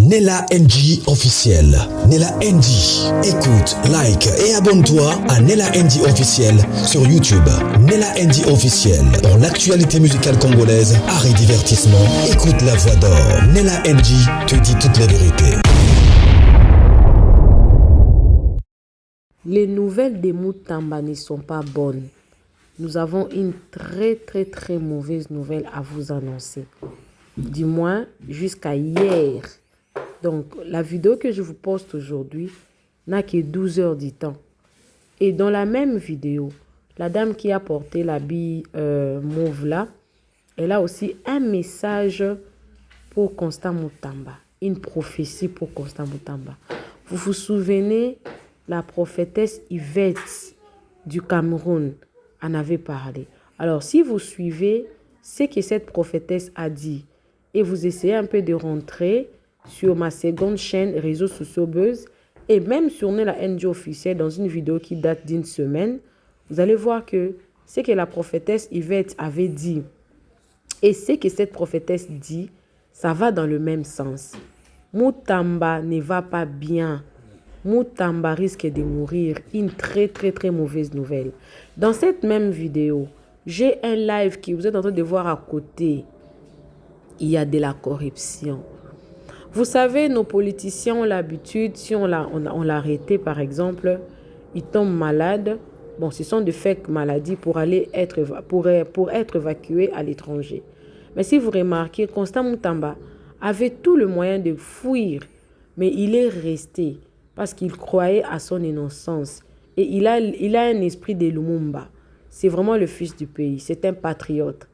Nella NG officiel. Nella NG. Écoute, like et abonne-toi à Nella NG officiel sur YouTube. Nella NG officiel. Pour l'actualité musicale congolaise, art et divertissement, écoute la voix d'or. Nella NG te dit toute la vérité. Les nouvelles de Mutamba ne sont pas bonnes. Nous avons une très mauvaise nouvelle à vous annoncer. Du moins, jusqu'à hier. Donc, la vidéo que je vous poste aujourd'hui n'a que 12 heures du temps. Et dans la même vidéo, la dame qui a porté l'habit mauve là, elle a aussi un message pour Constant Mutamba. Une prophétie pour Constant Mutamba. Vous vous souvenez, la prophétesse Yvette du Cameroun en avait parlé. Alors, si vous suivez ce que cette prophétesse a dit et vous essayez un peu de rentrer sur ma seconde chaîne réseaux sociaux Buzz et même sur la NG officielle dans une vidéo qui date d'une semaine, vous allez voir que ce que la prophétesse Yvette avait dit et ce que cette prophétesse dit, ça va dans le même sens. Mutamba ne va pas bien. Mutamba risque de mourir. Une très mauvaise nouvelle. Dans cette même vidéo, j'ai un live que vous êtes en train de voir à côté. Il y a de la corruption. Vous savez, nos politiciens ont l'habitude, si on l'a arrêté par exemple, il tombe malade. Bon, ce sont de fake maladies pour être évacué à l'étranger. Mais si vous remarquez, Constant Mutamba avait tout le moyen de fuir, mais il est resté parce qu'il croyait à son innocence. Et il a un esprit de Lumumba. C'est vraiment le fils du pays, c'est un patriote.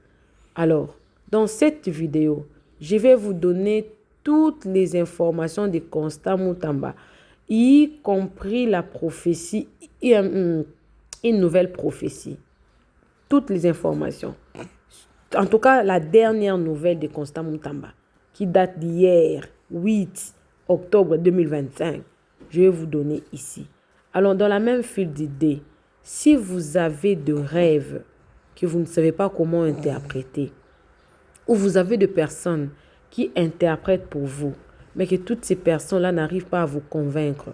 Alors, dans cette vidéo, je vais vous donner toutes les informations de Constant Mutamba, y compris la prophétie, une nouvelle prophétie. Toutes les informations. En tout cas, la dernière nouvelle de Constant Mutamba, qui date d'hier, 8 octobre 2025. Je vais vous donner ici. Alors, dans la même file d'idées, si vous avez de rêves que vous ne savez pas comment interpréter, ou vous avez des personnes qui interprètent pour vous, mais que toutes ces personnes-là n'arrivent pas à vous convaincre,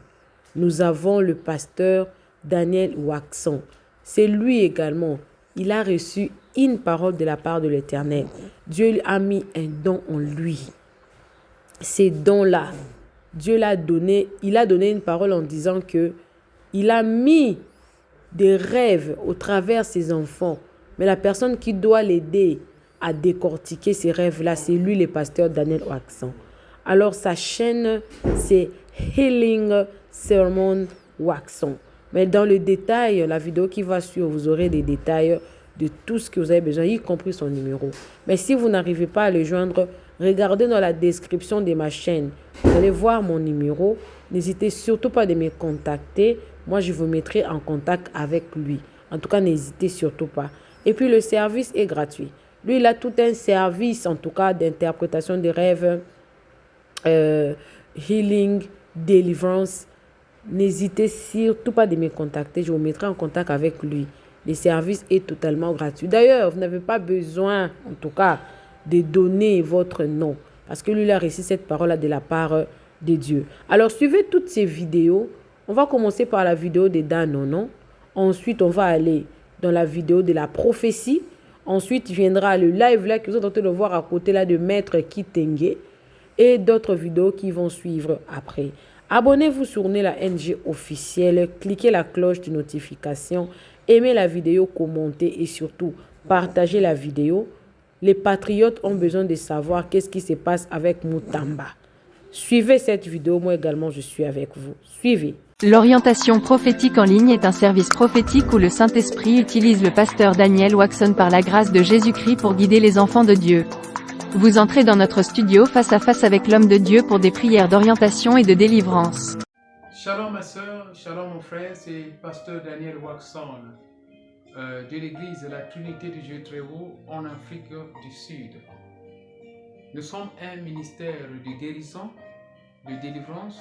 nous avons le pasteur Daniel Waxon. C'est lui également. Il a reçu une parole de la part de l'Éternel. Dieu lui a mis un don en lui. Ces dons-là, Dieu l'a donné. Il a donné une parole en disant que il a mis des rêves au travers ses enfants. Mais la personne qui doit l'aider à décortiquer ces rêves-là, c'est lui, le pasteur Daniel Waxon. Alors, sa chaîne, c'est Healing Sermon Waxon. Mais dans le détail, la vidéo qui va suivre, vous aurez des détails de tout ce que vous avez besoin, y compris son numéro. Mais si vous n'arrivez pas à le joindre, regardez dans la description de ma chaîne. Vous allez voir mon numéro. N'hésitez surtout pas de me contacter. Moi, je vous mettrai en contact avec lui. En tout cas, n'hésitez surtout pas. Et puis, le service est gratuit. Lui, il a tout un service, en tout cas, d'interprétation des rêves, healing, deliverance. N'hésitez surtout pas de me contacter. Je vous mettrai en contact avec lui. Le service est totalement gratuit. D'ailleurs, vous n'avez pas besoin, en tout cas, de donner votre nom. Parce que lui, il a reçu cette parole-là de la part de Dieu. Alors, suivez toutes ces vidéos. On va commencer par la vidéo de Danonon. Ensuite, on va aller dans la vidéo de la prophétie. Ensuite, viendra le live là que vous êtes en train de voir à côté là de Maître Kitenge. Et d'autres vidéos qui vont suivre après. Abonnez-vous sur Nella NG officielle. Cliquez la cloche de notification. Aimez la vidéo, commentez et surtout partagez la vidéo. Les patriotes ont besoin de savoir qu'est-ce qui se passe avec Mutamba. Suivez cette vidéo, moi également je suis avec vous. Suivez. L'orientation prophétique en ligne est un service prophétique où le Saint-Esprit utilise le pasteur Daniel Waxon par la grâce de Jésus-Christ pour guider les enfants de Dieu. Vous entrez dans notre studio face à face avec l'homme de Dieu pour des prières d'orientation et de délivrance. Shalom ma soeur, shalom mon frère, c'est pasteur Daniel Waxon de l'église de la Trinité de Dieu très haut en Afrique du Sud. Nous sommes un ministère de guérison, de délivrance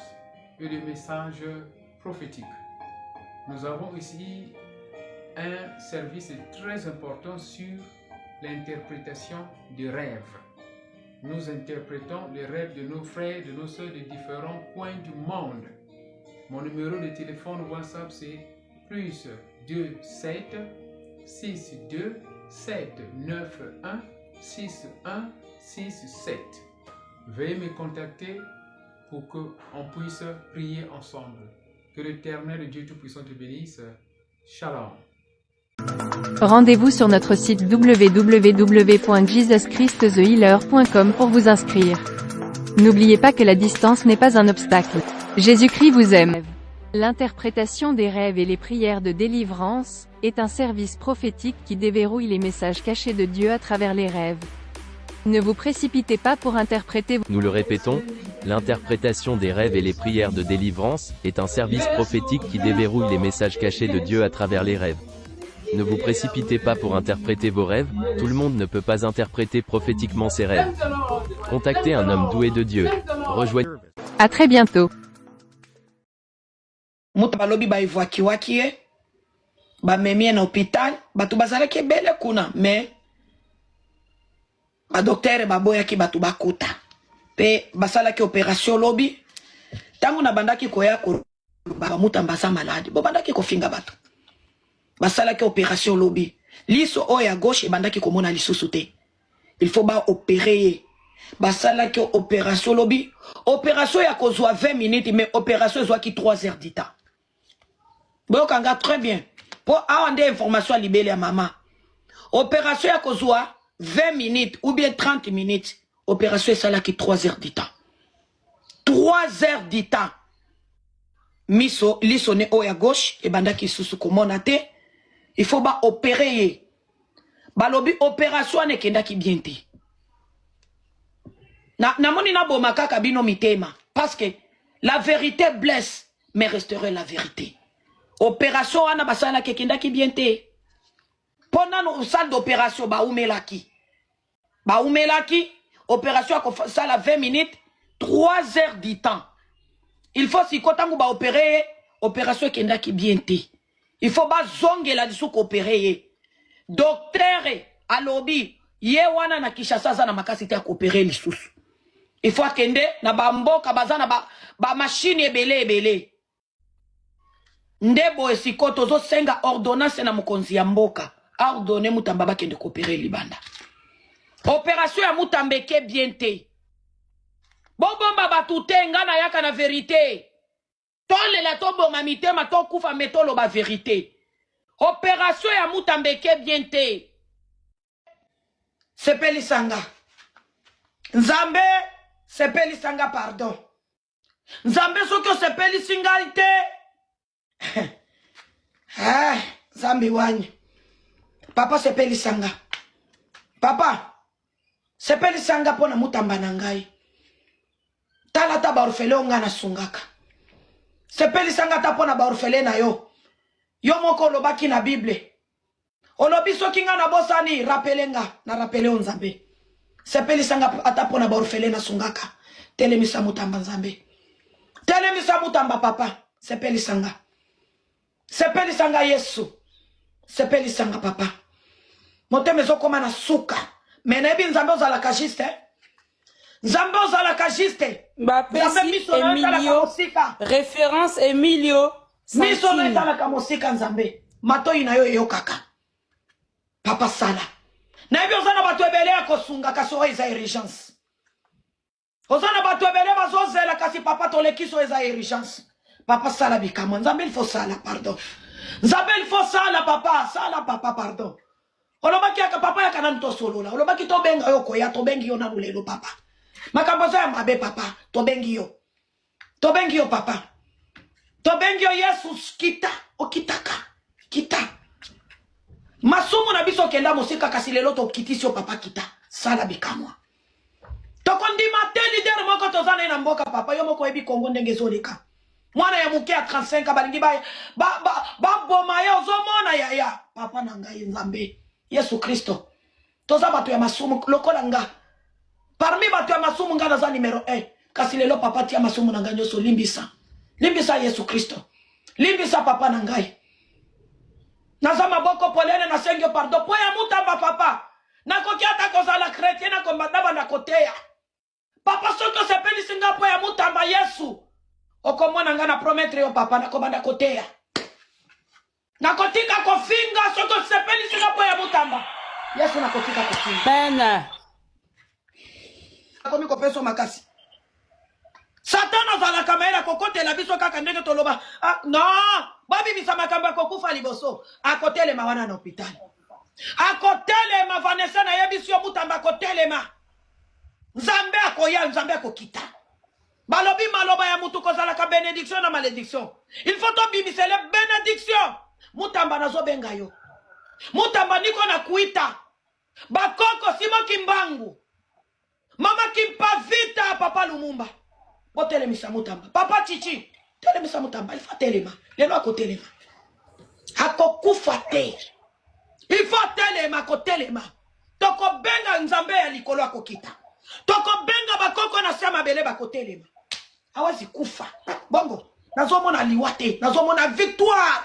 et de messages prophétiques. Nous avons ici un service très important sur l'interprétation des rêves. nous interprétons les rêves de nos frères et de nos sœurs de différents coins du monde. Mon numéro de téléphone WhatsApp c'est plus 27 62 791 6167. Veuillez me contacter pour qu'on puisse prier ensemble. Que l'Éternel Dieu Tout-Puissant te bénisse. Shalom. Rendez-vous sur notre site www.jesuschristthehealer.com pour vous inscrire. N'oubliez pas que la distance n'est pas un obstacle. Jésus-Christ vous aime. L'interprétation des rêves et les prières de délivrance est un service prophétique qui déverrouille les messages cachés de Dieu à travers les rêves. Ne vous précipitez pas pour interpréter. Nous le répétons, l'interprétation des rêves et les prières de délivrance est un service prophétique qui déverrouille les messages cachés de Dieu à travers les rêves. Ne vous précipitez pas pour interpréter vos rêves, tout le monde ne peut pas interpréter prophétiquement ses rêves. Contactez un homme doué de Dieu. Rejoignez. À très bientôt. Muta balobi ba evacuaki ba memie na hôpital batu bazalaki bele kuna mais ba docteur ba boyaki batu bakuta pe basalaki opération lobi tangu na bandaki koya ko ba muta mbasa malade bo bandaki ko finga batu basalaki opération lobi liso oya gauche bandaki ko mona lisusu te il faut ba opérer basalaki opération lobi opération ya kozwa 20 minutes mais opération zwa ki 3 heures du temps. Bon, très bien. Pour avoir des informations à libérer à maman. Opération à kozwa 20 minutes ou bien 30 minutes. Opération ça là qui 3 heures du temps. 3 heures du temps. Miso, lisone au à gauche et banda qui sous komonate. Il faut ba opérer. Balobi opération ne kenda ki biente. Na moni na bomaka kabino mitema. Parce que la vérité blesse, mais resterait la vérité. Opération wana basala kekenda ki biente. Pendant nos salles d'opération ba umelaki. Ba umelaki opération a ça la 20 minutes 3 heures du temps. Il faut si kotangu ba opérer opération kenda ki biente. Il faut ba zonge la disu ko opérer. Docteur alobi ye wana na Kinshasa za na makasi te ko opérer lisusu. Il faut kende na ba mboka bazana ba machine ebele. Ndebo esikoto zo senga ordonnance na mukonzi ya mboka ordonner mutamba bakende coopérer libanda opération ya mutambeke biente bobomba batutenga na yaka na vérité tole la tobonga mitema to kufa metolo ba vérité opération ya mutambeke biente sepeli sanga nzambe sepeli sanga pardon nzambe sokyo sepeli singalite Zambi wanye. Papa sepeli sanga. Papa sepeli sanga pona mutamba na ngai. Tala ta ba orfele nga na sungaka. Sepeli sanga ta pona ba orfele na yo. Yo moko lobaki na Bible. Olobi soki nga na bosani rapelenga na rapele onzambe. Sepeli sanga ata pona ba orfele na sungaka. Telemisa mutamba nzambe. Telemisa mutamba papa. Sepeli sanga. Sepeli sanga Yesu. Sepeli sanga papa. Moteme zo koma na suka. Menebi nzambe ozala kajiste. Nzambe ozala kajiste. Bapesi Emilio. Référence Emilio. Miso na etala kamosika nzambe. Mato inayo yo kaka. Papa sala. Na ebi ozana batu ebele ya kosunga kaso eza urgence. Ozana batu ebele bazozela kasi papa tolekiso eza urgence. Papa sala bikama. Nzambe il faut sala, pardon. Nzambe il faut sala, papa. Sala, papa, pardon. Olobaki yaka papa yaka nanto solo la. Olobaki to benga yo koya. To bengi yo na mulelo, papa. Makambozo ya mabe, papa. To bengi yo. To bengi yo, papa. To bengi yo Yesus kita. O kitaka. Kita. Masumu na biso kenda musika kasi lelo to kitisio papa kita. Sala bikamwa. Tokondima te leader moko tozana na mboka, papa. Yo moko ebi Kongo ndenge zolika. Mwana ya muke ya 35 balingi ba boma ya ozomona ya papa na ngai nzambe Yesu Kristo toza batu ya masumu lokola nga parmi batu ya masumu nga naza numero 1 kasi lelo papa tia masumu na ngai nyoso limbisa Yesu Kristo limbisa papa na ngai naza maboko polene na senge pardon po ya mutamba papa nakoki ata kozala chrétien na kombanda na koteya Papa soko sepeli singapo ya mutamba Yesu. Okomona nga na promettre yo papa na komanda kotea. Na kotika kofinga soko sepeli singapo ya mutamba. Yesu na kotika kofinga. Bena. Akomi kopeso makasi. Satana za la kamera kokote la biso kaka ndenge toloba. Ah, non, babi bisama kamba kokufa liboso. Akotele ma wana na hôpital. Akotele ma Vanessa na yebisio mutamba kotele ma. Nzambe akoya nzambe akokita. Balobi maloba ya mutu kozala ka bénédiction na malédiction. Il faut to bimisele bénédiction. Mutamba nazo benga yo. Mutamba niko na kuita. Bakoko simo kimbangu. Mama kimpa vita papa Lumumba. Bo telemisa mutamba. Papa Chichi. Telemisa mutamba. Il faut telema. Lelo ako telema. Ako kufa te. Il faut telema ko telema. Toko benga nzambe ya likolo ako kita. Toko benga bakoko na sama bele bako telema. Awazi kufa. Bongo. Nazomona liwate. Nazomona victoire.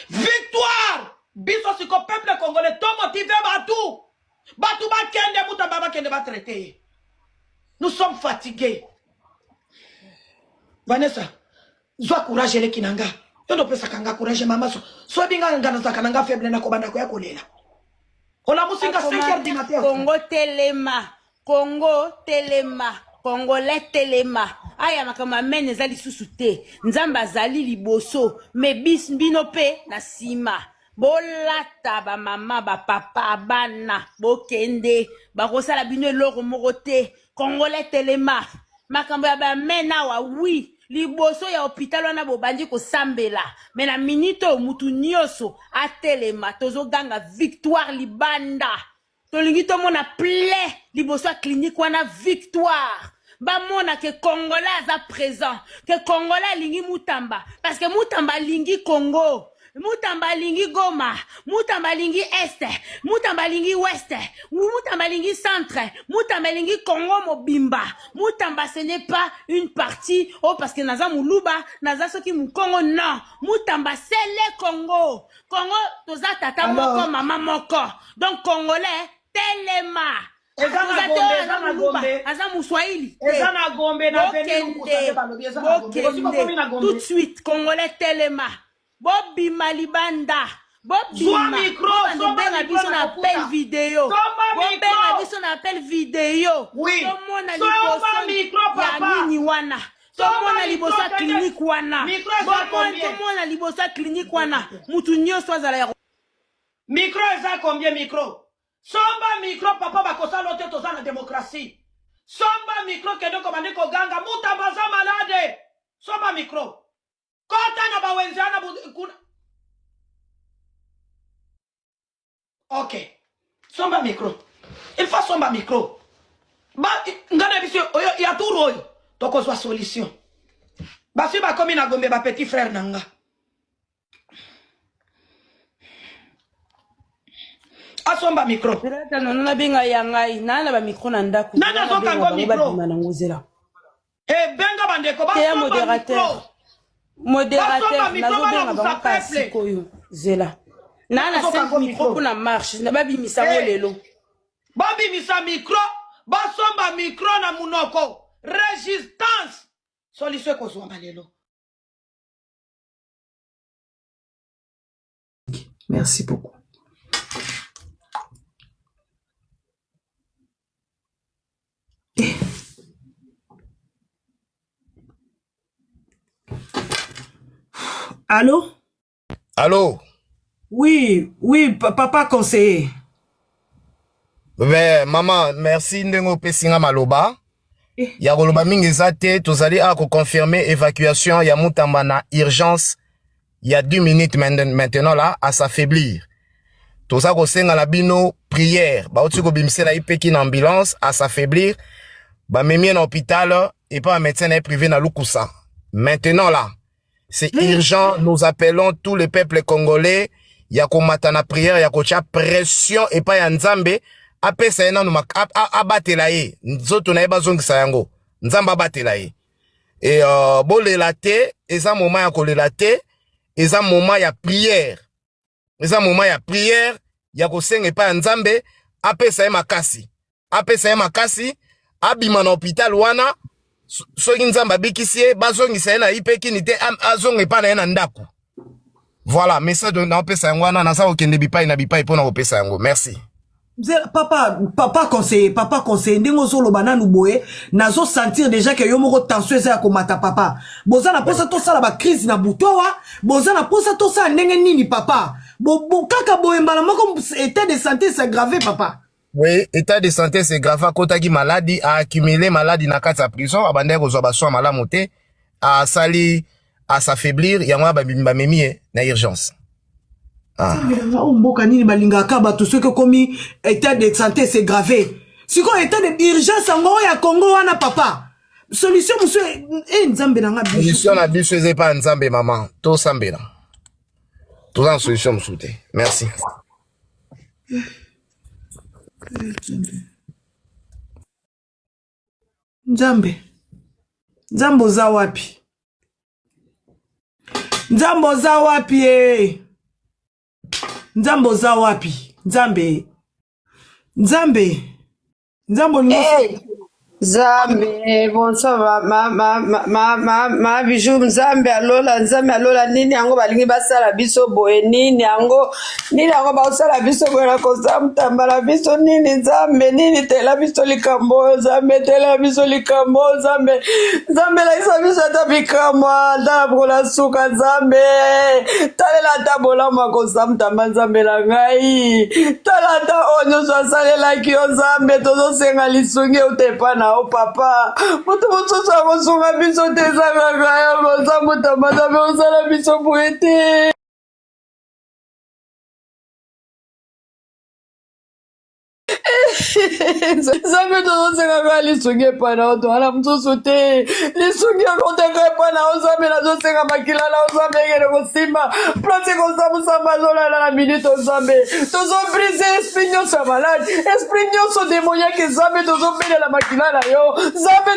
Victoire. Biso siko peuple congolais. To motivé batu. Batu ba kende mutamba ba kende ba traité. Nous sommes fatigués. Vanessa, zwa courage le kinanga. Yondo pesa kanga courage mama so. So binga ngana za kananga faible na kobanda ko ya kolela. Ola musinga 5h du matin. Congo telema. Congo telema. Congolais telema. Aya makama mene zali susute. Nzamba zali liboso. Me bis bino pe na sima. Bolata ba mama ba papa bana bokende ba kosala bino eloko moko te. Congolais telema makambo ya ba mena wa oui liboso ya hôpital wana bobandi ko sambela mena minito mutu nyoso atelema tozo ganga victoire libanda tolingi to mona plaît liboso ya clinique wana victoire ba mona que Congolais aza présent que Congolais lingi mutamba parce que mutamba lingi Congo. Mutamba lingi Goma, Mutamba lingi Est, Mutamba lingi Ouest, Mutamba lingi Centre, Mutamba lingi Congo Mobimba. Mutamba ce n'est pas une partie, oh parce que naza Muluba, naza soki Mukongo, non. Mutamba c'est le Congo. Congo, toza tata moko, maman moko. Donc Congolais, telema. Tout de suite, Congolais telema. Bobby Malibanda. Bobby micro, benga biso na appel vidéo. Benga biso na appel vidéo. Oui. Soma micro papa. Ni wana. Soma libosa clinique wana. Soma libosa clinique wana. Mutu nyoso azala ya. Micro eza combien micro? Soma micro papa bakosa lote toza na démocratie. Soma micro kendo komande ko ganga mutamba za malade. Soma micro. Kota na bawenzana kuna. Ok. Somba micro. Il faut somba micro. Ba ngana bisio oyo ya turo oyo. Toko zwa solution. Ba si ba komi na Gombe ba petit frère nanga. Asomba micro. Na benga yangai na ba micro na ndaku. Na zo kango micro. Eh benga bandeko ba somba micro. Modérateur, nazo benga bango kasi koyo zela. Na 5 micro pour la marche, na babi misango lelo. Babi misa micro, ba somba micro na munoko. Résistance. Solution ko somba lelo. Merci beaucoup. Allô? Allô? Oui, papa conseiller. Mais maman, merci ndengo pesinga maloba. Ya koloba mingi zate, tozali a confirmer évacuation ya Mutamba na urgence. Il y a 2 minutes maintenant là à s'affaiblir. Toza ko senga la bino prière. Ba oti ko bimisela ipeki na ambulance à s'affaiblir. Ba memi na hôpital et pas un médecin privé na Lukusa. Maintenant là, c'est urgent, nous appelons tous les peuples congolais, yako matana prière, yako tia pression et pas ya nzambe, apesa ena no abatela ye, nzoto na eba zongisa yango, nzamba abatela ye. Et bo lelate, eza moment ya kolelate, eza moment ya prière. Eza moment ya prière, yako senga pa ya nzambe, apesa ye makasi. Apesa ye makasi, abima na hôpital wana soki nzambe abikisi ye bazongisa ye na ye mpe kini te azonga epai na ye na ndako. Voilà, message na opesa yango wana naza kokende bipai na bipai mpona kopesa yango. Merci. Papa conseiller ndenge ozoloba nanu boye nazo sentir déjà que yo moko tension eza ya komata papa. Boza na posa tosala ba crise na butowa, boza na posa tosala ndenge nini papa. Kaka boye mbala moko état de santé c'est grave papa. Oui, état de santé c'est grave kotaki maladie a accumulé maladie na kati ya prison abandaki kozwa basoin malamu te asali à s'affaiblir yango bamemi na urgence. Mboka nini balingaka bato soki komi état de santé c'est grave. Siko état de urgence ngo ya Congo wana papa. Solution monsieur nzambe nanga biso. Solution na biso eze pa nzambe maman. To sambela. To en solution msute. Merci. Nzambe. Nzambo za wapi? Nzambo za wapi Nzambo za wapi? Nzambe Nzambe bonsoir ma bijou Nzambe alola nini yango balingi basala biso boye nini yango basala biso boye na kosa mutambala biso nini Nzambe nini tela biso likambo Nzambe tela biso likambo Nzambe laisa biso ata bikambo ata bola suka Nzambe talela ata bolama kosa mutamba Nzambe la ngai tala ata onyo asalelaki yo Nzambe tozosenga lisungi utepana o papa mutu mosusu akosunga biso te ezakaka ya kosa mutamba Nzambe osala biso boye te. Nzambe tozosengaka lisungi epana o towana mosusu te lisungi okoteka epana o Nzambe nazosenga makila na o Nzambe ekende kosimba place kosa mosamba azolala na minute o Nzambe tozobrise esprit nyonso ya maladi esprit nyonso demoniake Nzambe tozobelela makila na yo Nzambe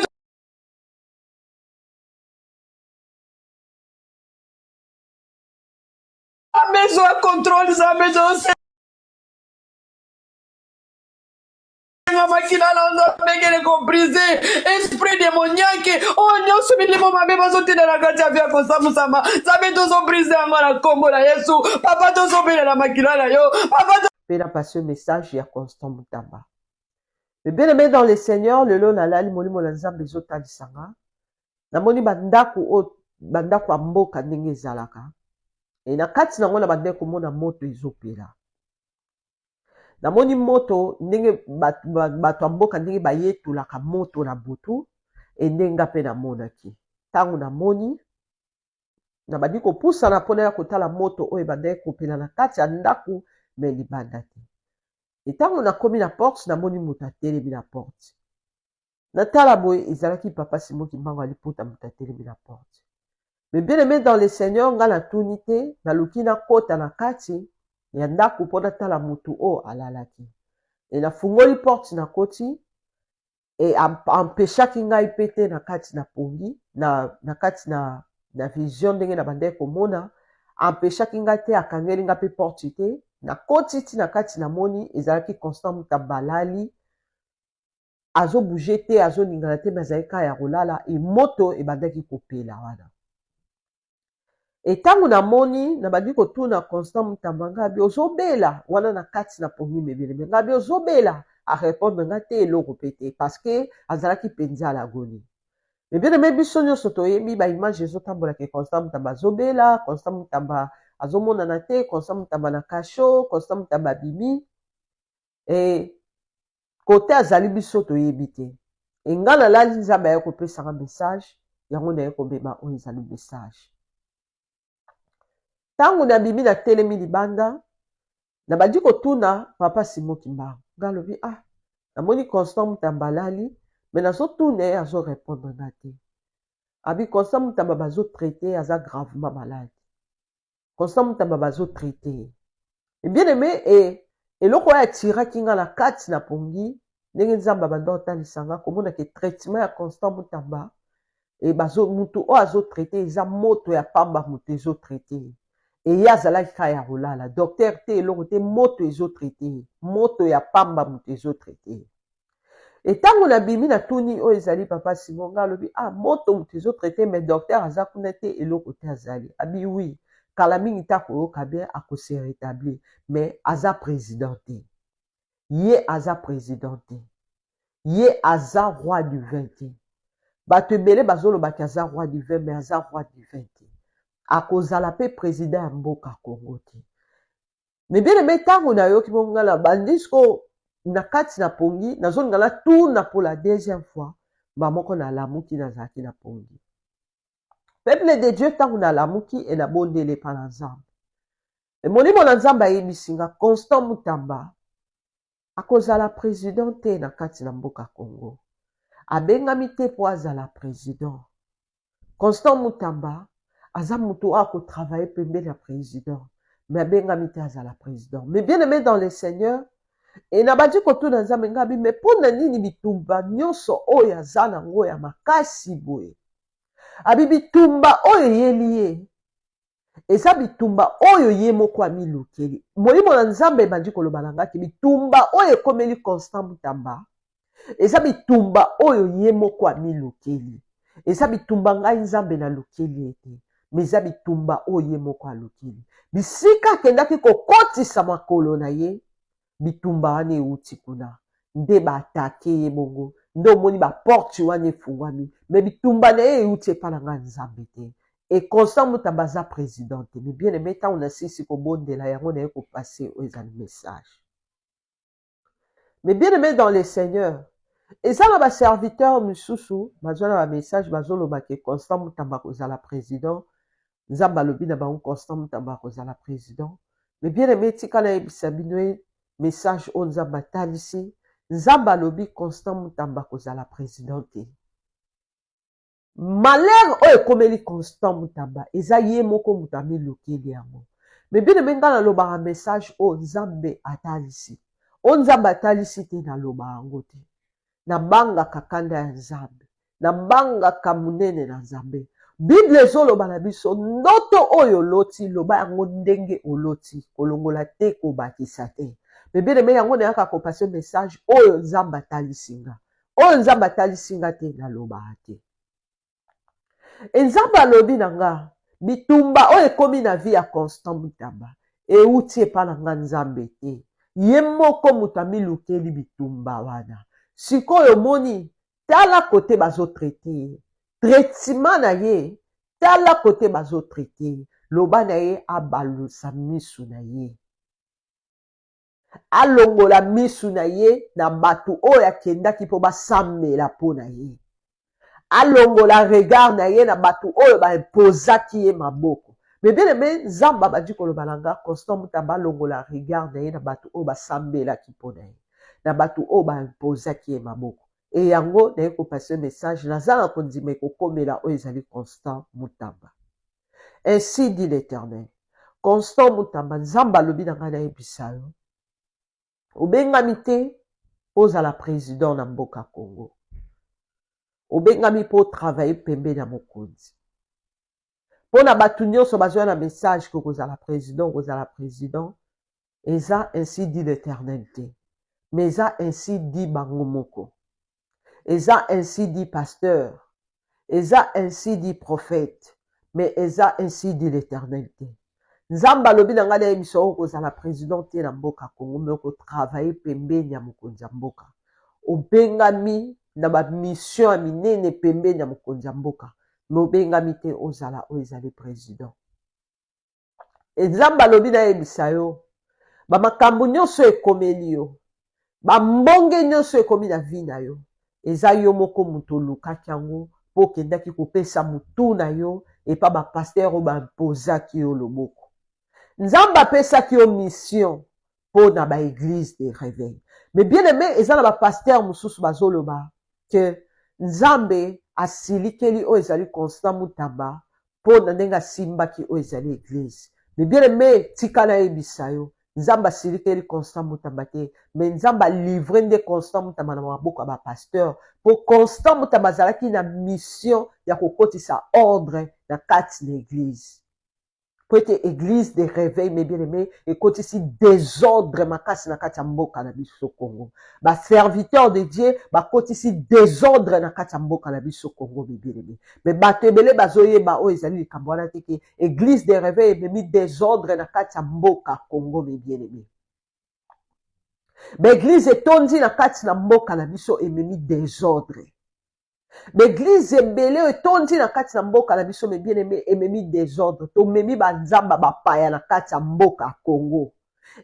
zwa contrôle Nzambe tozosengaka makila na Nzambe ekende kobrise esprit demoniake oyo nyonso milimo mabe bazotinda na kati ya via kosa mosamba Nzambe tozobrise yango na kombo na Yesu papa tozobelela makila na yo papa pena passe message ya Constant Mutamba. Mais bien aimé dans le Seigneur, le long nalali molimo na Nzambe ezotalisanga. Namoni bandaku amboka ndenge ezalaka. Et na kati nango na bandeko komona moto ezopela. Namoni moto ndenge bato amboka ndenge bayetolaka moto na butu et ndenga pe namonaki. Tango namoni na badi kopusana mpona ya kotala moto oyo bandeki kopela na kati ya ndaku me libanda te. Etango nakomi na porte namoni moto atelemi na porte. Natala boye ezalaki papa Simon Kimbangu aliputa moto atelemi na porte. Mais bien aimé dans le Seigneur nga na tuni te naluki nakota na kati ya ndaku mpona tala moto oyo alalaki. E nafungoli porte na koti e empêchaki ngai pe te na kati na pongi na kati na vision ndenge na bandeki komona empêchaki ngai te akangeli ngai pe porte te na koti ti na kati na moni ezalaki Constant Mutamba alali azobouge te azoningana te me azalaki kaka ya kolala e moto ebandaki kopela wana. E ntango namoni nabandi kotuna Constant Mutamba ngabi ozobela wana na kati na pongi mebele ngabi ozobela arépondre nga te eloko pe te parce que azalaki mpenza alagoni. Mais bien aimé biso nyonso toyebi baimage ezotambola ke Constant Mutamba azobela Constant Mutamba azomonana te Constant Mutamba na kasho Constant Mutamba abimi e kote azali biso toyebi te e nga nalali Nzambe aye kopesanga message yango naye kobema oyo ezali message. Tango nabimi na telemi libanda nabandi kotuna papa Simon Kimbangu nga lobi namoni Constant Mutamba alali me nazotuna ye azorépondre nga te abi Constant Mutamba bazotraite aza gravement malade Constant Mutamba bazotraite e bien aimé eloko oyo atiraki nga na kati na pongi ndenge Nzambe abanda otalisanga komona ke traitement ya Constant Mutamba e mutu oyo azotraite eza moto ya pamba moto ezotraite e ye azalaki kaka ya kolala docteur te eloko te moto ezotraite moto ya pamba moto ezotraite Et tant on a bimi na tuni o ezali papa Simonga lobi ah moto mutu traité mais docteur aza kuna te eloko te azali abi oui kala mingi ta koyoka bien akose rétablir mais aza président te ye aza président te ye aza roi du 20 te bato ebele bazolobaki aza roi du 20 mais aza roi du 20 te akozala pe président ya mboka Congo te mais bien aimé ntango nayoki mongala bandisko na kati na pongi nazongala tuna pour la deuxième fois bamoko na lamuki nazalaki na pongi peuple de Dieu ntango na lamuki e nabondele pa na nzambe e molimo na nzambe ayebisinga Constant Mutamba akozala président te na kati na mboka Congo abengami te po azala président Constant Mutamba aza mutu akotravaille pembeni ya président mais abengami te azala président mais bien aimé dans le Seigneur et nabadi kotuna nzambe ngabi mais pona nini bitumba nyonso oyo aza nango ya makasi boye abi bitumba oyo yeli ye eza bitumba oyo ye moko amilukeli molimo na nzambe ebandi koloba na ngaki bitumba oyo ekomeli Constant Mutamba eza bitumba oyo ye moko amilukeli eza bitumba ngai nzambe nalukeli ete mais eza bitumba oyo ye moko alukeli bisika akendaki kokotisa makolo na ye bitumba wana euti kuna nde baatake ye bongo nde omoni baporte wana efungwami me bitumba na ye euti epa na ngai nzambe te e Constant Mutamba aza président te mais bien aimé ntango nasisi kobondela yango na ye kopase oyo ezali message mais bien aimé dans le Seigneur eza na baserviteur misusu bazwa na bamessage bazoloba ke Constant Mutamba akozala président nzambe alobi na bango Constant Mutamba akozala président mais bien aimé tika nayebisa bino message oyo nzambe atalisi nzambe alobi Constant Mutamba akozala président te malheur oyo ekomeli Constant Mutamba eza ye moko moto amilukeli yango mais bien aimé nga nalobaka message oyo nzambe atalisi oyo nzambe atalisi te naloba yango te nabangaka kanda ya nzambe nabangaka monene na nzambe bible ezoloba na biso ndoto oyo oloti loba yango ndenge oloti kolongola te kobakisa te bebe neme yango nayaka kopase message oyo nzambe atalisinga oyo nzambe atalisinga te nalobaka te nzambe alobi na nga bitumba oyo ekomi na vie ya Constant Mutamba euti epa na nga nzambe te ye moko moto amilukeli bitumba wana sikoyo omoni tala kote bazotraite traitement na ye tala kote bazotraite loba na ye abalusa misu na ye alongola misu na ye na bato oyo akendaki mpo basambela mpo na ye alongola regard na ye na bato oyo baepozaki ye maboko mais bien aimé nzambe abandi koloba na nga Constant Mutamba alongola regard na ye na bato oyo basambelaki mpo na ye na bato oyo baepozaki ye maboko e yango naye kopase message naza na kondima ekokomela oyo ezali Constant Mutamba ainsi dit l'Éternel Constant Mutamba nzambe alobi na ngai nayebisa yo obengami te ozala président na mboka Congo obengami mpo travailler pembeni ya mokonzi mpo na bato nyonso bazwa na message ko kozala président eza ainsi dit l'Éternel te mais eza ainsi dit bango moko eza ainsi dit pasteur eza ainsi dit prophète mais eza ainsi dit l'Éternel te nzambe alobi na ngai nayebisa oyo kozala président te na mboka Congo me okotravaille pembeni ya mokonzi ya mboka obengami na bamission ya minene pembeni ya mokonzi ya mboka me obengami te ozala oyo ezali président nzambe alobi nayebisa yo bamakambo nyonso ekomeli yo bambonge nyonso ekomi na vi na yo eza yo moko moto olukaki yango mpo okendaki kopesa motu na yo epa bapaster oyo bampozaki yo loboko nzambe apesaki yo mission mpo na baeglise de réveil mais bien aimé eza na bapaster mosusu bazoloba ke nzambe asilikeli oyo ezali Constant Mutamba mpo na ndenge asimbaki oyo ezali eglise mais bien aimé tika nayebisa yo nzambe asilikeli Constant Mutamba te mais nzambe alivre nde Constant Mutamba na maboko ya bapasteur mpo Constant Mutamba azalaki na mission ya kokotisa ordre na kati na eglise Pour être église de réveil, mes bien-aimés, et côté ici désordre, makasi na kati ya mboka na biso Congo. Ba serviteur de Dieu, ba côté ici désordre na kati ya mboka na biso Congo, mes bien-aimés. Mais bato ebele bazoye ba o ezali likambo wana te ke église de réveil ememi désordre na kati ya mboka Congo, mes bien-aimés. L'église etondi na kati na mboka na biso ememi désordre. L'église ebele etondi na kati na mboka na biso, mes bien-aimés, ememi désordre. Tomemi ba nzamba bapaya na kati ya mboka Congo.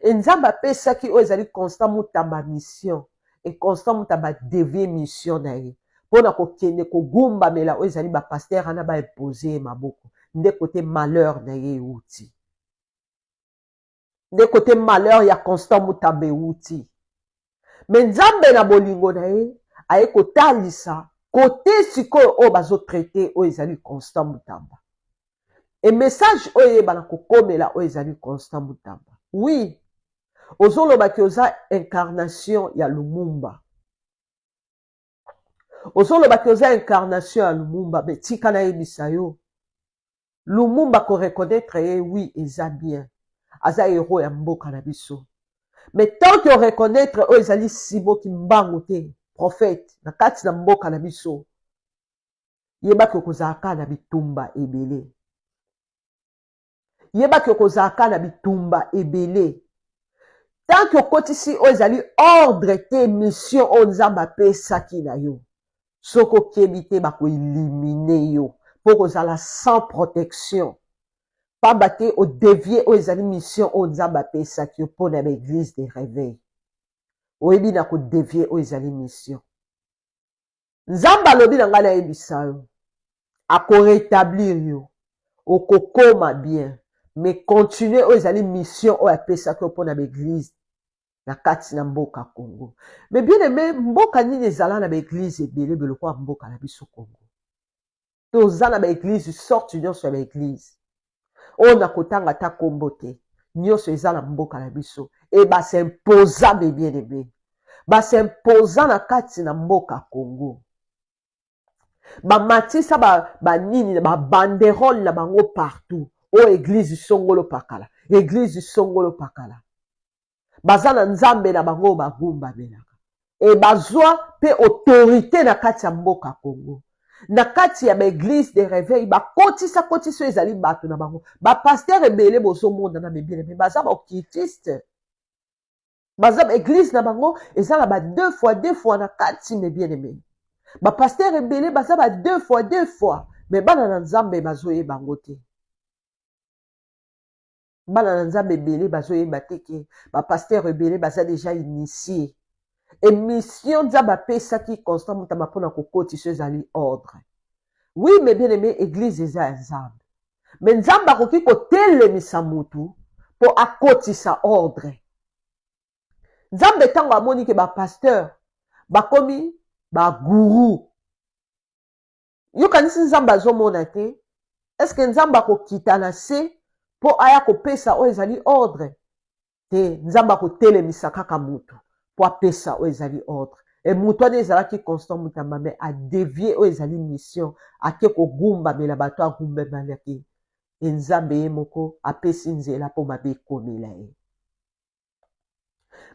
E nzamba pesaki o ezali constant mutamba mission. Et constant mutamba devie mission na ye. Pona ko kende ko gumba mela o ezali ba pasteur ana ba imposer maboko. Nde côté malheur na ye outi. Nde côté malheur ya constant mutamba outi. Mais nzambe na bolingo na ye aye kotalisa côté sikoyo o bazo traité o ezali constant mutamba. Et message o ye bana kokomela o ezali constant mutamba. Oui, ozoloba ki oza incarnation ya Lumumba. Ozoloba ki oza incarnation ya Lumumba, mais tika na yebisa yo. Lumumba ko reconnaître ye, oui, eza bien. Aza héros ya mboka na biso. Mais tant que reconnaître o ezali sibo ki mbangu te, prophète, na kati na mboka na biso, yeba ki okozalaka na bitumba ebele. Yeba ki okozalaka na bitumba ebele. Tant que okotisi o ezali ordre te mission o nzamba pesaki na yo. Soko kebi te bako éliminer yo. Pour kozala sans protection. Pas bate o dévier o ezali mission o nzamba pesaki yo pour na église de réveil. Oyebi na ko dévier o ezali mission. Nzamba lobi na ngala yebisa yo. Ako rétablir yo. Oko koma bien. Mais continuer o ezali mission o apesaki yo pour na église. Na kati na mboka Congo. Mais bien aimé, mboka nini ezala na église ebele beloko mboka na biso Congo. Toza na église sorte nyonso ya église. O na kotanga ta kombo te. Nyonso ezala mboka na biso. E ba s'imposa bien aimé. Ba s'imposa na kati na mboka Congo. Ba matisa ba nini ba banderole na bango partout. O église songolo pakala. Église songolo pakala. Bazana nzambe na bango bagumba belaka. E bazwa pe autorité na kati ya mboka Congo. Na kati ya église de réveil ba kotisa ezali bato na bango. Ba pasteur ebele bozo monda na bibele mais baza ba occultiste. Baza église na bango ezala ba deux fois na kati me bien aimé. Ba pasteur ebele baza ba deux fois mais bana na nzambe bazoye bango te. Bana na nzambe ebele bazoyeba te ke ba pasteur ebele baza déjà initié. Et mission nzambe apesaki constant mutama mpona kokotisa ezali ordre. Oui, mais bien aimé, église eza ya nzambe. Mais nzambe akoki kotelemisa mutu po akotisa ordre. Nzambe ntango amoni ke ba pasteur bakomi ba guru. Yokanisi nzambe azomona te. Est-ce que nzambe akokita na se po aya kopesa o ezali ordre te nzamba kotelemisa kaka mutu po apesa o ezali ordre et mutu wana ezalaki constant mutamba me a dévier o ezali mission ake kogumba mela bato agumba malaki e nzambe ye moko apesi nzela po mabe ekomela ye.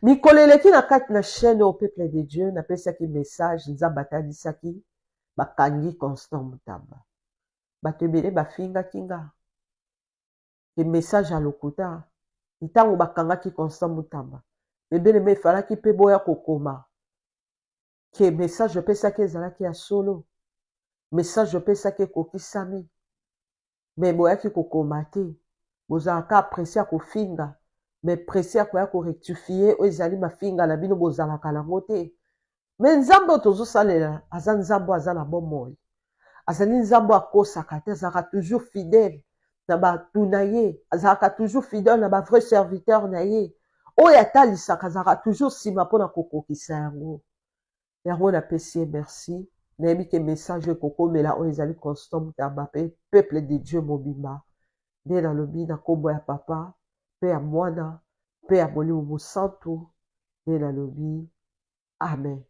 Mikolo eleki na kati na chaîne au peuple de Dieu napesaki message nzambe atalisaki bakangi constant mutamba bato ebele bafingaki nga. Le message à lokuta ntango bakangaki constant mutamba ebele me falaki pe boya kokoma ke message pesaki ezalaki ya solo message pesaki kokisami me boyaki kokoma te bozalaka apprécier kofinga me précier koya korectifier o ezali mafinga na bino bozalaka nango te me nzambe tozosalela aza nzambe aza na bomoi azali nzambe akosaka te azalaka toujours fidèle na batu na ye azalaka toujours fidèle na ba vrai serviteur na ye oyo atalisaka azalaka toujours nsima mpona kokokisa yango yango napesi ye merci nayebi ke message ekokomela oyo ezali constant mutamba mpe peuple de Dieu mobimba nde nalobi na kombo ya papa mpe ya mwana mpe ya molimo mosantu nde nalobi amen.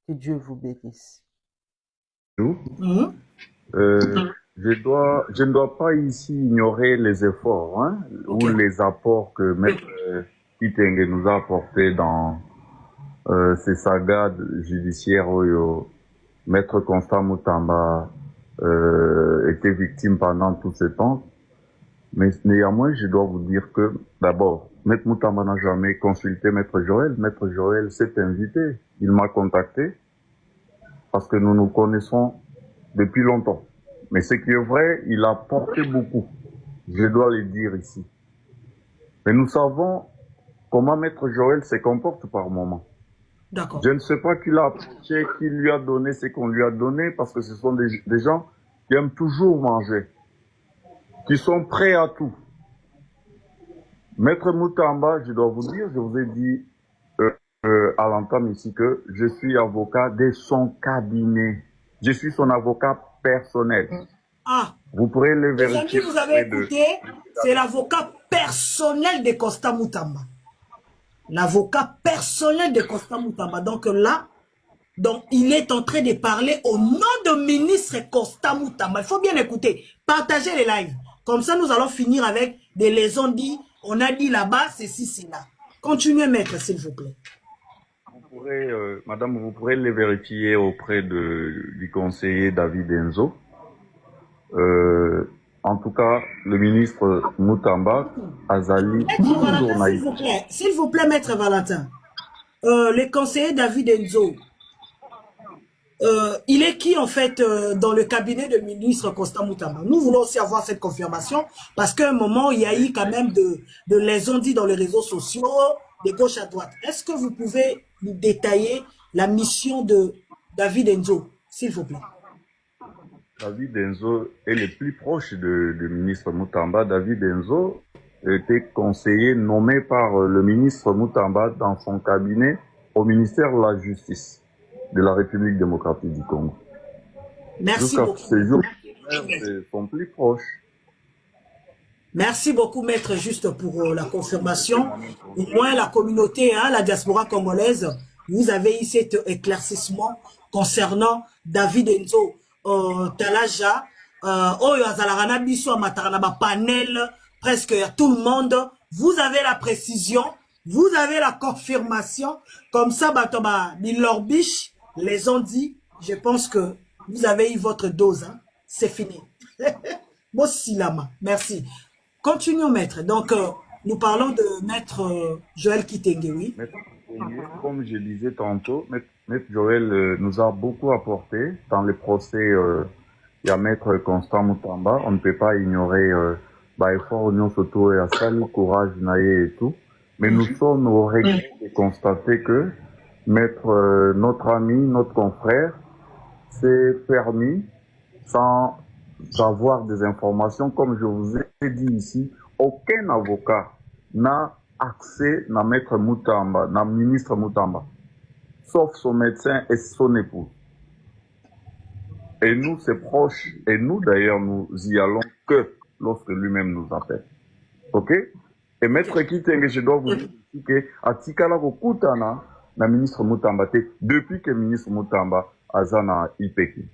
Que Dieu vous bénisse. je ne dois pas ici ignorer les efforts, hein, ou les apports que Maître Kitenge nous a apportés dans ces sagas judiciaires où Maître Constant Mutamba était victime pendant tout ce temps. Mais néanmoins, je dois vous dire que, d'abord, Maître Mutamba n'a jamais consulté Maître Joël. Maître Joël s'est invité. Il m'a contacté parce que nous nous connaissons depuis longtemps. Mais ce qui est vrai, il a porté beaucoup. Je dois le dire ici. Mais nous savons comment Maître Joël se comporte par moment. D'accord. Je ne sais pas qui l'a approché, qui lui a donné ce qu'on lui a donné, parce que ce sont des gens qui aiment toujours manger, qui sont prêts à tout. Maître Mutamba, je dois vous dire, je vous ai dit à l'entame ici que je suis avocat de son cabinet. Je suis son avocat personnel. Ah. Vous pourrez le Les vérifier. amis, vous avez écouté, c'est l'avocat personnel de Constant Mutamba. L'avocat personnel de Constant Mutamba. Donc là, il est en train de parler au nom de ministre Constant Mutamba. Il faut bien écouter. Partagez les lives. Comme ça, nous allons finir avec des lésions dit, on a dit là-bas, ceci, cela. Continuez, maître, s'il vous plaît. Vous pourrez, madame, vous pourrez les vérifier auprès du conseiller David Enzo. En tout cas, le ministre Mutamba, Azali, s'il vous plaît, maître Valentin. Le conseiller David Enzo, il est qui en fait dans le cabinet de ministre Constant Mutamba? Nous voulons aussi avoir cette confirmation parce qu'à un moment, il y a eu quand même de lésions dites dans les réseaux sociaux, de gauche à droite. Est-ce que vous pouvez nous détailler la mission de David Enzo, s'il vous plaît? David Enzo est le plus proche du ministre Mutamba. David Enzo était conseiller nommé par le ministre Mutamba dans son cabinet au ministère de la Justice de la République démocratique du Congo. Merci beaucoup. Ces jours, ils sont plus proches. Merci beaucoup, maître, juste pour la confirmation. Au moins, la communauté, la diaspora congolaise, vous avez eu cet éclaircissement concernant David Enzo Talaja. Oyo azalaka biso amataka na ba panel, presque tout le monde. Vous avez la précision, vous avez la confirmation. Comme ça, Batoba Milorbiche les ont dit. Je pense que vous avez eu votre dose. Hein. C'est fini. Bossilama, merci. Continuons, maître. Donc, nous parlons de maître Joël Kitenge, oui. Comme je disais tantôt, maître Joël nous a beaucoup apporté dans les procès. Il y a maître Constant Mutamba. On ne peut pas ignorer effort Union Soto et Asali, courage, Naye et tout. Mais nous sommes au regret de constater que notre ami, notre confrère, s'est permis, sans avoir des informations, comme je vous ai dit ici, aucun avocat n'a accès à maître Mutamba, à ministre Mutamba, sauf son médecin et son épouse. Et nous, ses proches, et nous d'ailleurs, nous y allons que lorsque lui-même nous appelle. Ok? Et maître Kitenge, je dois vous dire que Atikala Kokutana, la ministre Mutamba, depuis que le ministre Mutamba Azana Ipeki.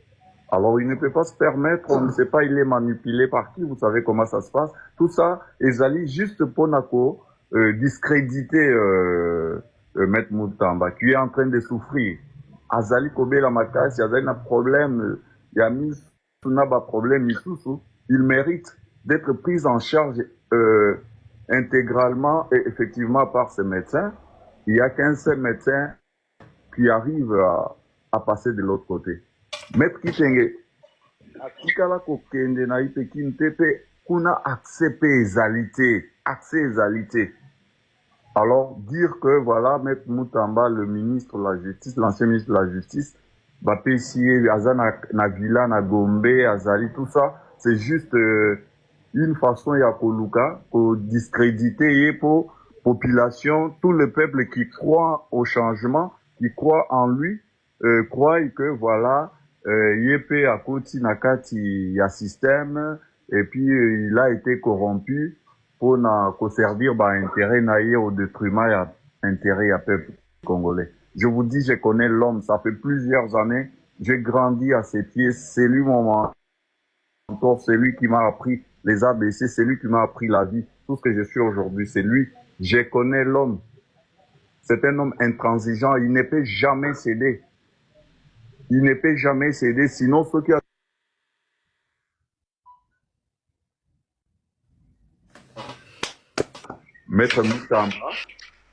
Alors, il ne peut pas se permettre, on ne sait pas, il est manipulé par qui, vous savez comment ça se passe. Tout ça, Ezali, juste pour Nako, discréditer Maître Mutamba, qui est en train de souffrir. Azali Kobe la Makas, il y avait un problème, il y a mis un problème, il mérite d'être pris en charge intégralement et effectivement par ce médecin. Il n'y a qu'un seul médecin qui arrive à passer de l'autre côté. Maître Kitenge, atikala kokende na ipeki ntepe kuna accès égalité. Alors dire que voilà Maître Mutamba, le ministre de la Justice, l'ancien ministre de la Justice, Bapesier, Azana na Villa, na Gombe, Azali, tout ça, c'est juste une façon ya koluka, pour discréditer pour population, tout le peuple qui croit au changement, qui croit en lui, croit que voilà, Yépe à Koti Nakati ya système, et puis il a été corrompu pour servir intérêt naïe au détriment à intérêt à peuple congolais. Je vous dis, je connais l'homme, ça fait plusieurs années, j'ai grandi à ses pieds, c'est lui mon c'est lui qui m'a appris les ABC, c'est lui qui m'a appris la vie. Tout ce que je suis aujourd'hui, c'est lui. Je connais l'homme. C'est un homme intransigeant, il ne peut jamais céder. Il ne peut jamais céder, sinon ceux qui ont...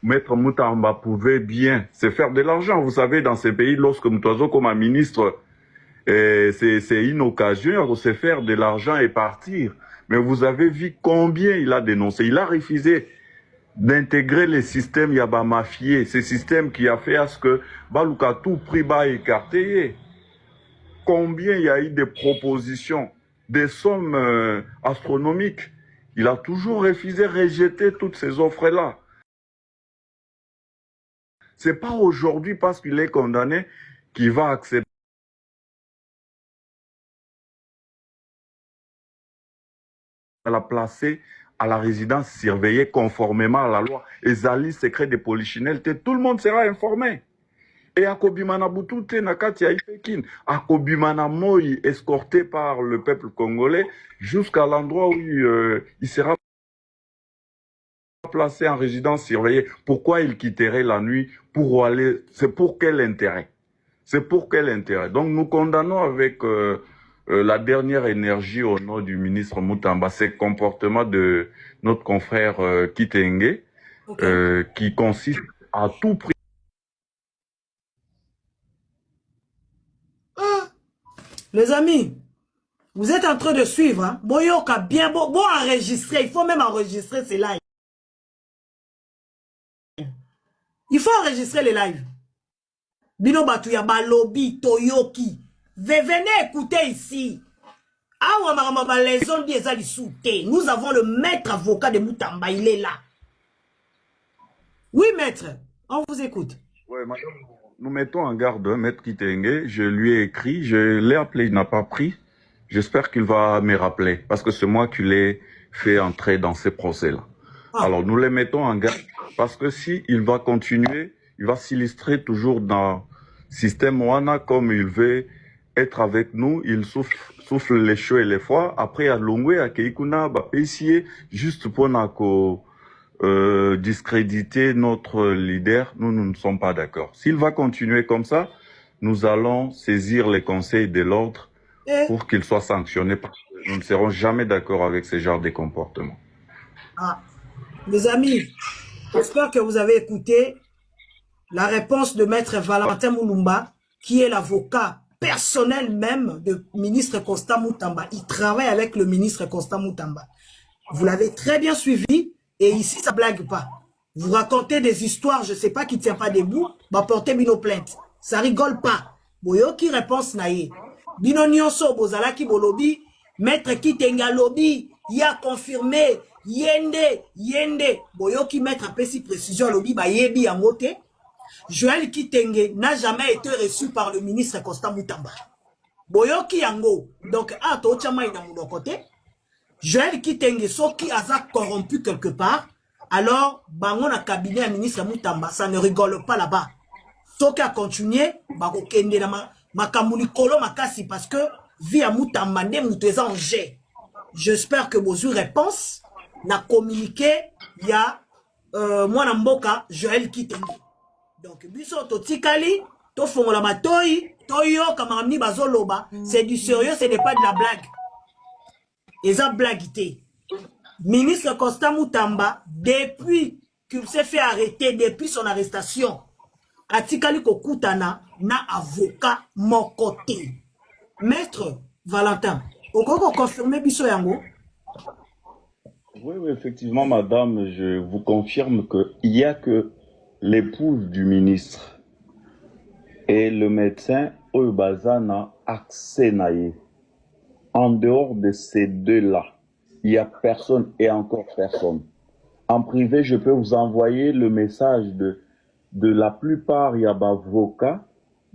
Maître Moutamba pouvait bien se faire de l'argent. Vous savez, dans ces pays, lorsque Moutazo comme un ministre, c'est une occasion de se faire de l'argent et partir. Mais vous avez vu combien il a dénoncé. Il a refusé d'intégrer les systèmes Yaba mafiés, ces systèmes qui a fait à ce que Balouka tout prix bas écarté. Combien il y a eu de propositions, des sommes astronomiques. Il a toujours refusé, rejeté toutes ces offres-là. C'est pas aujourd'hui parce qu'il est condamné qu'il va accepter à la placer à la résidence surveillée conformément à la loi. Et Zali, secret de Polichinelle, tout le monde sera informé. Et Akobimana Boutouté, Nakati Aïfekin, Akobimana Moï, escorté par le peuple congolais, jusqu'à l'endroit où il sera placé en résidence surveillée. Pourquoi il quitterait la nuit pour aller? C'est pour quel intérêt? C'est pour quel intérêt? Donc nous condamnons avec la dernière énergie au nom du ministre Moutamba ce comportement de notre confrère Kitenge, qui consiste à tout prix. Les amis, vous êtes en train de suivre, hein? Boyoka, bien bon enregistrer, il faut même enregistrer ces lives. Il faut enregistrer les lives. Bino Batouya, Balobi, Toyoki. Venez écouter ici. Nous avons le maître avocat de Moutamba, il est là. Oui, maître, on vous écoute. Oui, madame, nous mettons en garde maître Kitenge. Je lui ai écrit, je l'ai appelé, il n'a pas pris. J'espère qu'il va me rappeler, parce que c'est moi qui l'ai fait entrer dans ces procès-là. Alors, nous les mettons en garde, parce que si il va continuer, il va s'illustrer toujours dans le système Wana, comme il veut être avec nous, il souffle les chauds et les froids. Après, à Longwe, à Keikuna, essayer juste pour discréditer notre leader. Nous ne sommes pas d'accord. S'il va continuer comme ça, nous allons saisir les conseils de l'ordre pour qu'il soit sanctionné, parce que nous ne serons jamais d'accord avec ce genre de comportement. Mes amis, j'espère que vous avez écouté la réponse de maître Valentin Moulumba, qui est l'avocat personnel même du ministre Constant Moutamba. Il travaille avec le ministre Constant Moutamba. Vous l'avez très bien suivi, et ici, ça blague pas. Vous racontez des histoires, je sais pas, qui ne tient pas debout, bah portez bino plainte. Ça rigole pas. Boyo qui réponse naïe. Bino nyonso bozala ki bolobi, maître Kitenga lobi, y a confirmé, yende. Boyo qui maître a si précision lobi, ba yebi en mote. Joël Kitenge n'a jamais été reçu par le ministre Constant Moutamba. Boyo ki yango. Donc, to chama ina mon côté. Joël Kitenge, so qui a corrompu quelque part, alors, bangon a cabinet à ministre Moutamba, ça ne rigole pas là-bas. So qui a continué, bako kende na makamuni kolo makasi, parce que, via Moutamba, ne mouteza en jet. J'espère que vos réponses n'a communiqué, il y a, moi namboka, Joël Kitenge. Donc, biso totikali, to fongola matoi, toyo kamarami bazoloba, c'est du sérieux, ce n'est pas de la blague. Et ça blaguité. Ministre Constant Moutamba, depuis qu'il s'est fait arrêter, depuis son arrestation, atikali kokutana na avocat mon côté. Maître Valentin, vous confirmez biso yango? Oui, effectivement, madame, je vous confirme qu'il n'y a que l'épouse du ministre et le médecin Oyubazana Aksenaye. En dehors de ces deux-là, il n'y a personne et encore personne. En privé, je peux vous envoyer le message de la plupart, il y a avocat,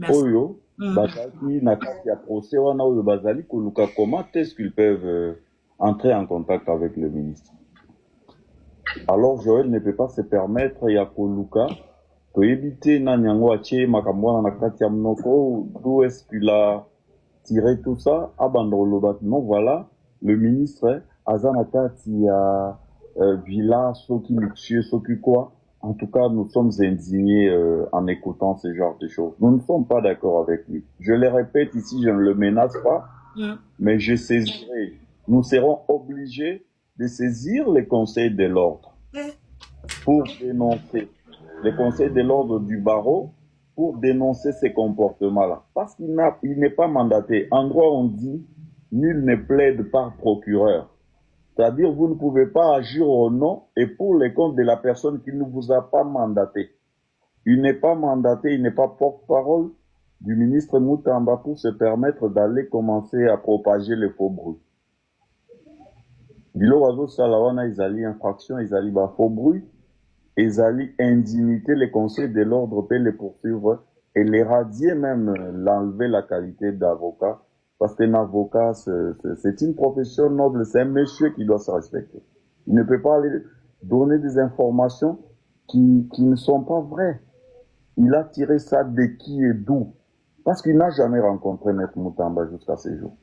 Oyo, Bazali, Nakati, procès, Wana, Oyo, Bazali, Koluka, comment est-ce qu'ils peuvent entrer en contact avec le ministre? Alors, Joël ne peut pas se permettre, il y a Koluka, d'où est-ce qu'il a tirer tout ça, abandonner le bâtiment, voilà, le ministre, Azanaka, qui a villa, ce qui luxueux, ce qui quoi. En tout cas, nous sommes indignés en écoutant ce genre de choses. Nous ne sommes pas d'accord avec lui. Je le répète ici, je ne le menace pas, mais je saisirai. Nous serons obligés de saisir les conseils de l'ordre pour dénoncer, les conseils de l'ordre du barreau pour dénoncer ces comportements-là. Parce qu'il n'est pas mandaté. En droit, on dit, nul ne plaide par procureur. C'est-à-dire, vous ne pouvez pas agir au nom et pour les comptes de la personne qui ne vous a pas mandaté. Il n'est pas mandaté, il n'est pas porte-parole du ministre Moutamba pour se permettre d'aller commencer à propager les faux bruits. Bilo wazo salawana izali infraction, izali ba faux bruit, izali indignité, les conseils de l'ordre peut les poursuivre et les radier même, l'enlever la qualité d'avocat. Parce qu'un avocat, c'est une profession noble, c'est un monsieur qui doit se respecter. Il ne peut pas aller donner des informations qui ne sont pas vraies. Il a tiré ça de qui et d'où. Parce qu'il n'a jamais rencontré M. Moutamba jusqu'à ce jour,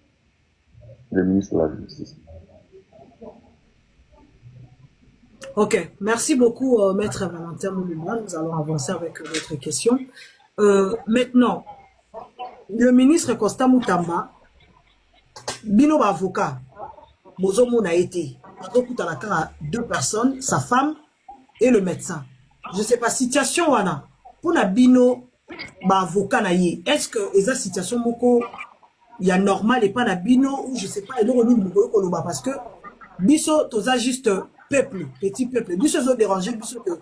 le ministre de la Justice. Ok, merci beaucoup, Maître Valentin Mouluma. Nous allons avancer avec votre question. Maintenant, le ministre Constant Moutamba, Bino avocat, Bozomo n'a été. Deux personnes, sa femme et le médecin. Je ne sais pas, situation wana. Pour na Bino, avocat na ye. Est-ce que esa situation moko il y a normal et pas na Bino ou je sais pas et donc nous parce que biso toza juste peuple, petit peuple. Biso zo déranger biso que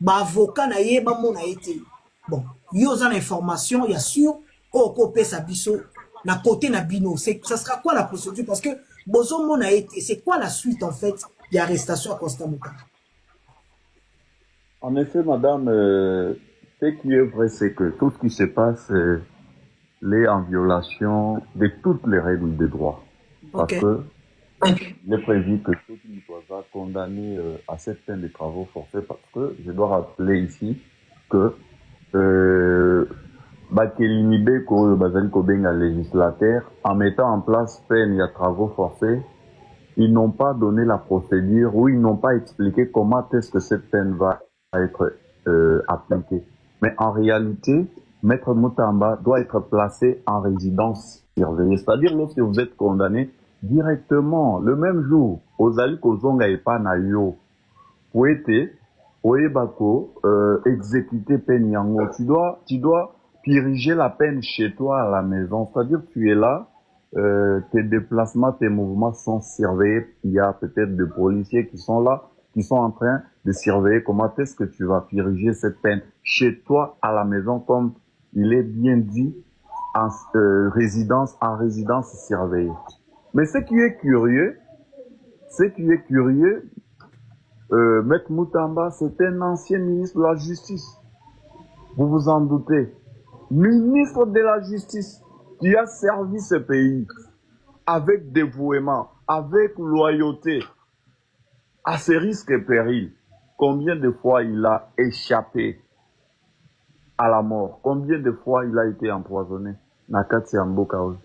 avocat na ye mon a été. Bon, yo za l'information, il y a sûr au copé sa biso na côté na Bino, ça sera quoi la procédure? Parce que Bozomo a été, c'est quoi la suite en fait de l'arrestation à Constant Moutamba? En effet, madame, ce qui est vrai, c'est que tout ce qui se passe est en violation de toutes les règles de droit. Parce que il est prévu que ceux qui soient condamnés à cette peine de travaux forcés, parce que je dois rappeler ici que Bakelinibe ko Bazali Kobenga législateur, en mettant en place peine et travaux forcés, ils n'ont pas donné la procédure ou ils n'ont pas expliqué comment est-ce que cette peine va être appliquée. Mais en réalité, Maître Moutamba doit être placé en résidence surveillée. C'est-à-dire lorsque vous êtes condamné directement, le même jour, aux Ali Kozonga et Panayo, pour être Oebako, exécuter peine yango, tu dois piriger la peine chez toi à la maison. C'est-à-dire que tu es là, tes déplacements, tes mouvements sont surveillés. Il y a peut-être des policiers qui sont là, qui sont en train de surveiller comment est-ce que tu vas piriger cette peine chez toi à la maison, comme il est bien dit, en résidence surveillée. Mais ce qui est curieux, Maître Moutamba, c'est un ancien ministre de la Justice. Vous vous en doutez. Ministre de la Justice qui a servi ce pays avec dévouement, avec loyauté, à ses risques et périls. Combien de fois il a échappé à la mort? Combien de fois il a été empoisonné? Nakati Ambokaoui.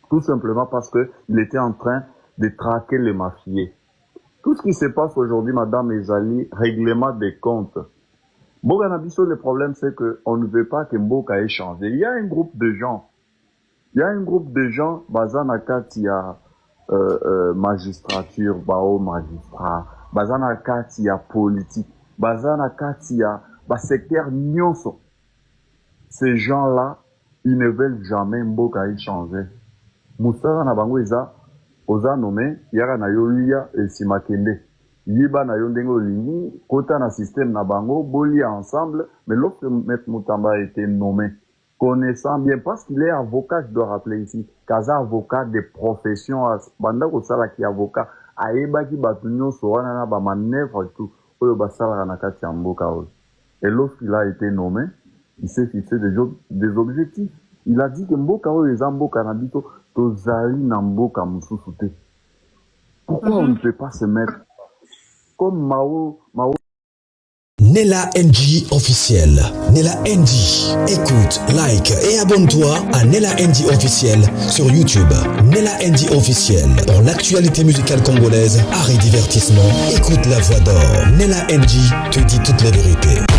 Tout simplement parce qu'il était en train de traquer les mafieux. Tout ce qui se passe aujourd'hui, Madame Ezali, règlement des comptes. Mboka Nabiso, le problème, c'est qu'on ne veut pas que Mboka ait changé. Il y a un groupe de gens, Bazanakati a magistrature, Bao magistrat, Bazanakati a politique, Bazanakati a secteur nyonso. Ces gens-là, ils ne veulent jamais Mboka ait changé. Moussara Nabango Eza, Oza nommé, Yara na Yolia et Simakende. Yiba na Yondengo Lini, Kota na système Nabango, Bolia ensemble, mais lorsque M. Moutamba a été nommé, connaissant bien, parce qu'il est avocat, je dois rappeler ici, Kaza avocat des professions, Banda Kosala qui est avocat, Aeba qui batunyo Sowana na ba manœuvre et tout, Oyo Basala Nakati Amboka. Et lorsqu'il a été nommé, il s'est fixé des objectifs. Il a dit que Mboka Oyo Zamboka Nabito, Tozali Namboka Moussousouté. Pourquoi on ne peut pas se mettre comme Mao Nella NG officiel. Nella NG. Écoute, like et abonne-toi à Nella NG officiel sur YouTube. Nella NG officiel. Pour l'actualité musicale congolaise, art et divertissement, écoute la voix d'or. Nella NG te dit toutes les vérités.